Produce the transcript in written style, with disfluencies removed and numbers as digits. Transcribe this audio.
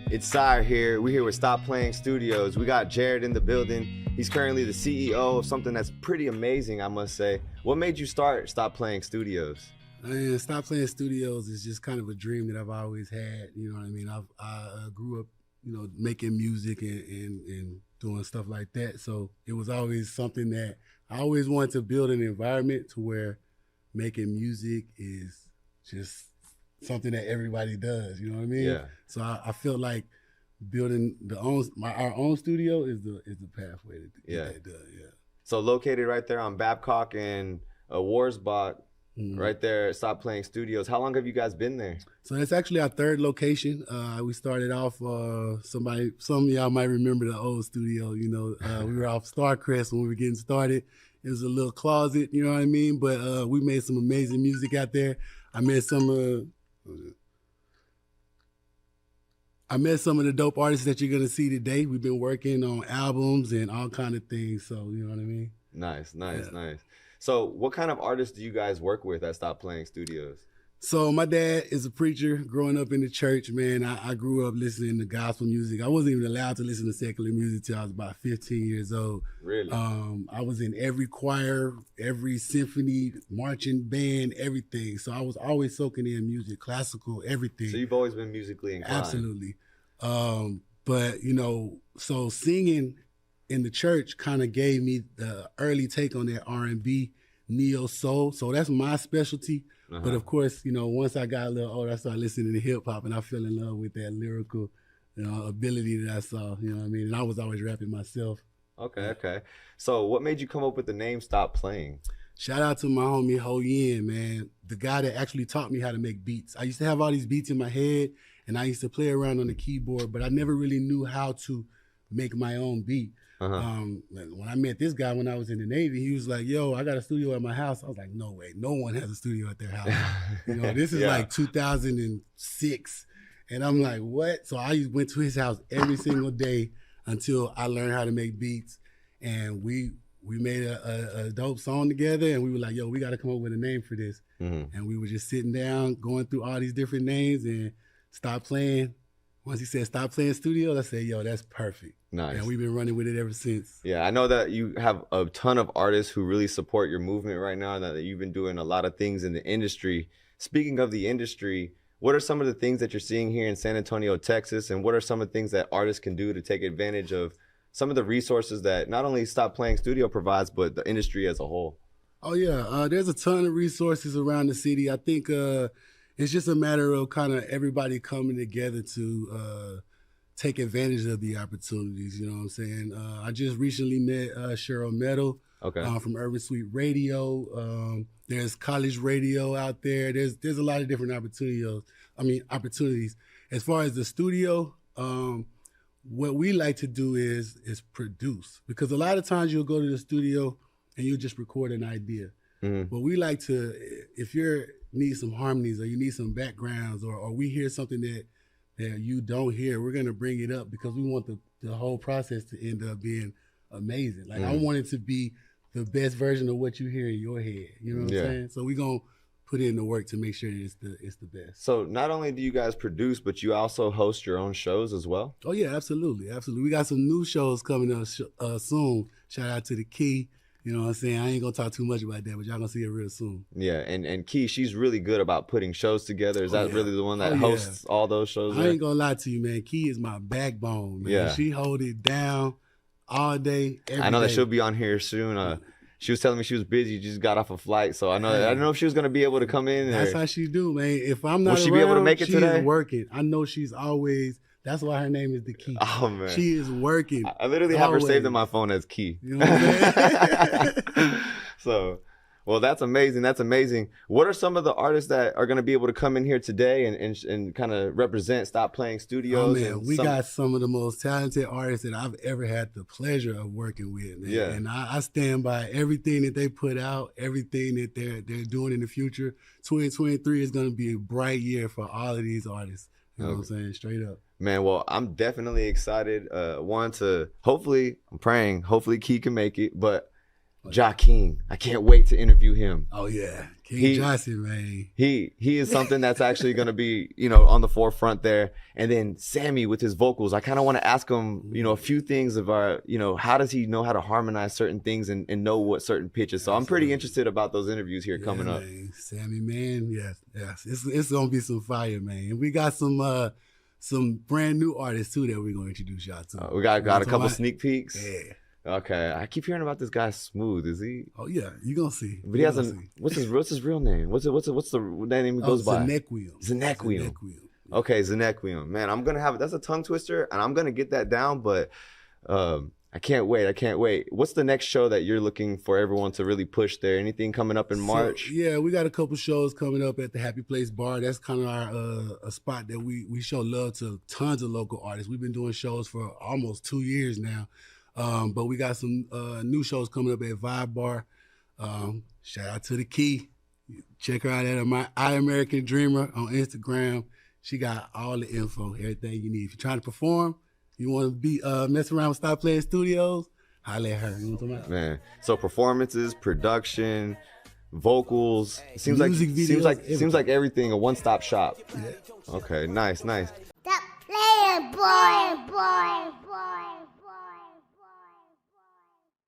It's Sire here. We're here with Stop Playing Studios. We got Jared in the building. He's currently the CEO of something that's pretty amazing, I must say. What made you start Stop Playing Studios? Man, Stop Playing Studios is just kind of a dream that I've always had. You know what I mean? I grew up, making music and doing stuff like that. So it was always something that I always wanted to build an environment to where making music is just something that everybody does. You know what I mean? Yeah. So I felt like building our own studio is the pathway to get that done. Yeah. So located right there on Babcock and Warsbach. Mm-hmm. Right there, Stop Playing Studios. How long have you guys been there? So that's actually our third location. We started off, some of y'all might remember the old studio, we were off Starcrest when we were getting started. It was a little closet, you know what I mean? But we made some amazing music out there. I met some of the dope artists that you're gonna see today. We've been working on albums and all kind of things, so you know what I mean? Nice. So what kind of artists do you guys work with at Stop Playing Studios? So my dad is a preacher. Growing up in the church, man, I grew up listening to gospel music. I wasn't even allowed to listen to secular music till I was about 15 years old. Really? I was in every choir, every symphony, marching band, everything. So I was always soaking in music, classical, everything. So you've always been musically inclined. Absolutely. But, so singing in the church kind of gave me the early take on that R&B, neo soul. So that's my specialty. Uh-huh. But of course, once I got a little older, I started listening to hip hop and I fell in love with that lyrical, ability that I saw, you know what I mean? And I was always rapping myself. Okay. So what made you come up with the name Stop Playing? Shout out to my homie Ho Yin, man. The guy that actually taught me how to make beats. I used to have all these beats in my head and I used to play around on the keyboard, but I never really knew how to make my own beat. Uh-huh. When I met this guy when I was in the Navy, he was like, yo, I got a studio at my house. I was like, no way, no one has a studio at their house. This is like 2006. And I'm like, what? So I went to his house every single day until I learned how to make beats. And we made a dope song together and we were like, yo, we got to come up with a name for this. Mm-hmm. And we were just sitting down, going through all these different names and Stop Playing. Once he said Stop Playing Studios, I said, yo, that's perfect. Nice. And we've been running with it ever since. Yeah, I know that you have a ton of artists who really support your movement right now, and that you've been doing a lot of things in the industry. Speaking of the industry, what are some of the things that you're seeing here in San Antonio, Texas, and what are some of the things that artists can do to take advantage of some of the resources that not only Stop Playing Studio provides, but the industry as a whole? Oh, yeah. There's a ton of resources around the city. I think it's just a matter of kind of everybody coming together to take advantage of the opportunities, you know what I'm saying? I just recently met Cheryl Meadow from Urban Suite Radio. There's college radio out there. There's a lot of different opportunities. As far as the studio, what we like to do is produce. Because a lot of times you'll go to the studio and you'll just record an idea. Mm-hmm. But we like to, if you need some harmonies or you need some backgrounds or we hear something that you don't hear, we're going to bring it up because we want the whole process to end up being amazing. Like I want it to be the best version of what you hear in your head. You know what I'm saying? So we're going to put in the work to make sure that it's the best. So not only do you guys produce, but you also host your own shows as well? Oh yeah, absolutely. We got some new shows coming up soon. Shout out to the Key. You know what I'm saying? I ain't gonna talk too much about that, but y'all gonna see it real soon. Yeah, and Key, she's really good about putting shows together. Is that really the one that hosts all those shows? I ain't gonna lie to you, man. Key is my backbone, man. Yeah. She hold it down all day, every day. I know that she'll be on here soon. She was telling me she was busy, just got off a flight, so I don't know if she was gonna be able to come in. That's how she do, man. If I'm not will she be able to make it today? She is working. I know she's always. That's why her name is the Key. Oh man, she is working. I literally have her saved in my phone as Key. You know what I'm saying? So, well, that's amazing. That's amazing. What are some of the artists that are going to be able to come in here today and kind of represent Stop Playing Studios? Oh man, we got some of the most talented artists that I've ever had the pleasure of working with, man. Yeah. And I stand by everything that they put out, everything that they're doing in the future. 2023 is going to be a bright year for all of these artists. You know what I'm saying? Straight up. Man, well, I'm definitely excited. I'm praying, hopefully Key can make it, but Ja King. I can't wait to interview him. Oh yeah, King He- Johnson, man. He is something that's actually going to be, you know, on the forefront there. And then Sammy with his vocals, I kind of want to ask him, you know, a few things of our, you know, how does he know how to harmonize certain things and know what certain pitches. So I'm pretty Absolutely. interested about those interviews here coming up. Man. Sammy, man, yes, it's gonna be some fire, man. And we got some brand new artists too that we're gonna introduce y'all to. We got a talking couple about- sneak peeks. Yeah. Okay, I keep hearing about this guy Smooth. Is he? Oh yeah, you gonna see. But he has a what's his real name? What's the name he goes by? Zenequium. Zenequium. Okay, Zenequium. Man, I'm gonna have that's a tongue twister, and I'm gonna get that down. But I can't wait. I can't wait. What's the next show that you're looking for everyone to really push there? Anything coming up in March? So, yeah, we got a couple shows coming up at the Happy Place Bar. That's kind of our a spot that we show love to tons of local artists. We've been doing shows for almost 2 years now. But we got some new shows coming up at Vibe Bar. Shout out to the Key. Check her out at my I American Dreamer on Instagram. She got all the info, everything you need. If you're trying to perform, you want to be mess around with Stop Playing Studios, holla at her. You know what I'm talking about? Man, so performances, production, vocals. It seems Music videos, seems like everything a one-stop shop. Yeah. Okay, nice. Stop playing, boy.